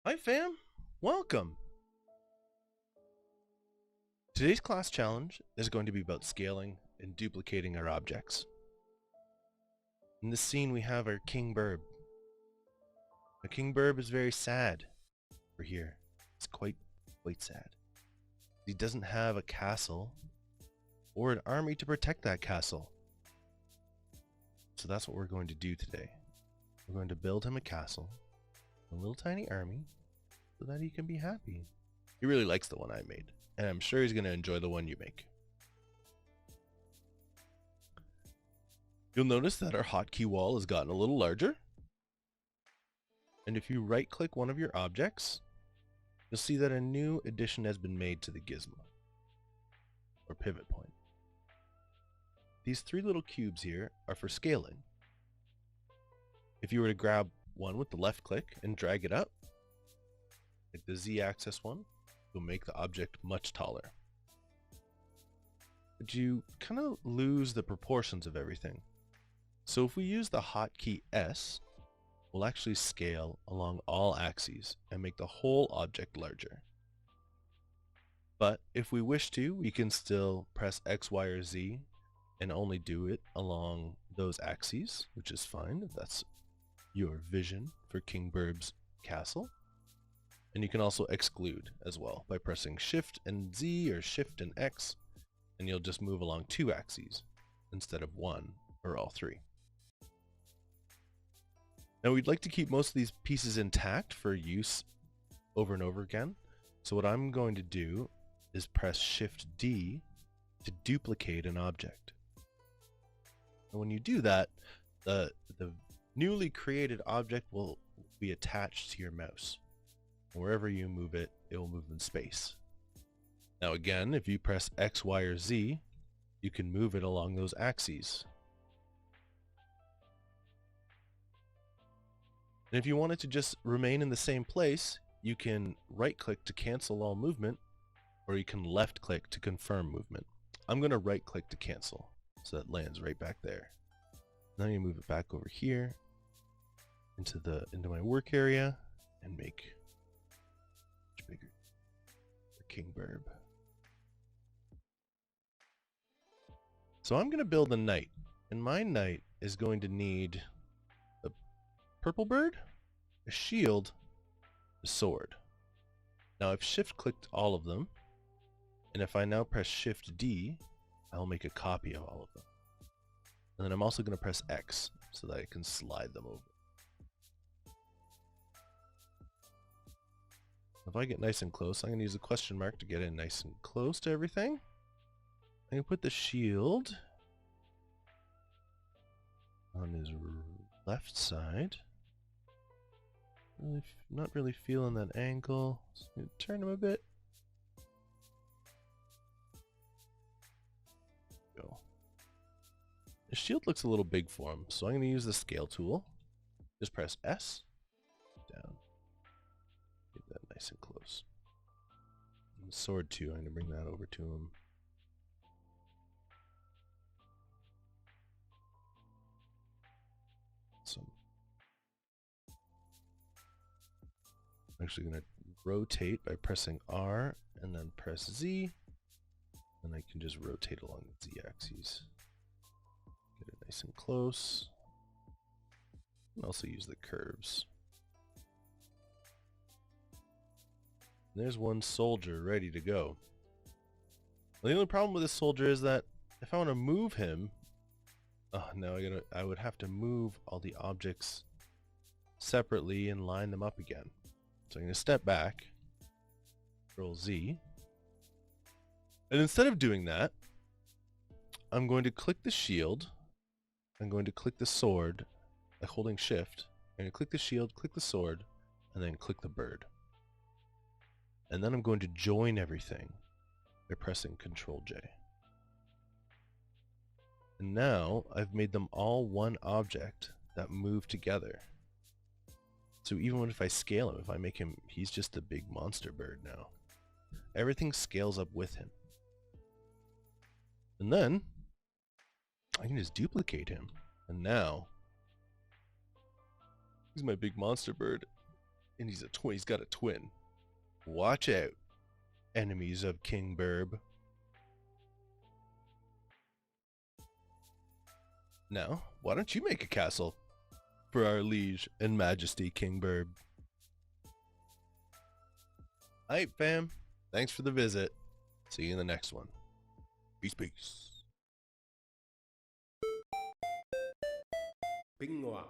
Hi fam, welcome! Today's class challenge is going to be about scaling and duplicating our objects. In this scene we have our King Birb. Now King Birb is very sad for here. It's quite sad. He doesn't have a castle or an army to protect that castle. So that's what we're going to do today. We're going to build him a castle, a little tiny army, so that he can be happy. He really likes the one I made, and I'm sure he's going to enjoy the one you make. You'll notice that our hotkey wall has gotten a little larger. And if you right click one of your objects, you'll see that a new addition has been made to the gizmo, or pivot point. These three little cubes here are for scaling. If you were to grab one with the left click and drag it up, like the Z-axis one, you'll make the object much taller. But you kind of lose the proportions of everything. So if we use the hotkey S, we'll actually scale along all axes and make the whole object larger. But if we wish to, we can still press X, Y, or Z and only do it along those axes, which is fine if that's your vision for King Birb's castle. And you can also exclude as well by pressing Shift and Z or Shift and X, and you'll just move along two axes instead of one or all three. Now we'd like to keep most of these pieces intact for use over and over again. So what I'm going to do is press Shift D to duplicate an object. And when you do that, the newly created object will be attached to your mouse. Wherever you move it, it will move in space. Now again, if you press X, Y, or Z, you can move it along those axes. And if you want it to just remain in the same place, you can right click to cancel all movement, or you can left click to confirm movement. I'm going to right click to cancel, so that lands right back there. Now you move it back over here into my work area and make much bigger for King Birb. So I'm going to build a knight, and my knight is going to need a purple bird, a shield, a sword. Now I've shift clicked all of them, and if I now press Shift D, I'll make a copy of all of them. And then I'm also going to press X so that I can slide them over. If I get nice and close, I'm going to use the question mark to get in nice and close to everything. I'm going to put the shield on his left side. Not really feeling that angle. Just going to turn him a bit. Go. The shield looks a little big for him, so I'm going to use the scale tool. Just press S, down. Get that nice and close. And the sword too, I'm going to bring that over to him. Awesome. I'm actually going to rotate by pressing R and then press Z, and I can just rotate along the Z axis. Get it nice and close. And also use the curves. And there's one soldier ready to go. The only problem with this soldier is that if I want to move him, now I would have to move all the objects separately and line them up again. So I'm going to step back, Control Z, and instead of doing that, I'm going to click the shield, I'm going to click the sword by holding Shift, I'm going to click the shield, click the sword, and then click the bird. And then I'm going to join everything by pressing Control J. And now I've made them all one object that move together. So even if I scale him, if I make him, he's just a big monster bird now. Everything scales up with him. And then I can just duplicate him. And now he's my big monster bird. And he's a twin. He's got a twin. Watch out, enemies of King Birb. Now, why don't you make a castle for our liege and majesty, King Birb? Alright, fam. Thanks for the visit. See you in the next one. Peace, peace. Bingoa.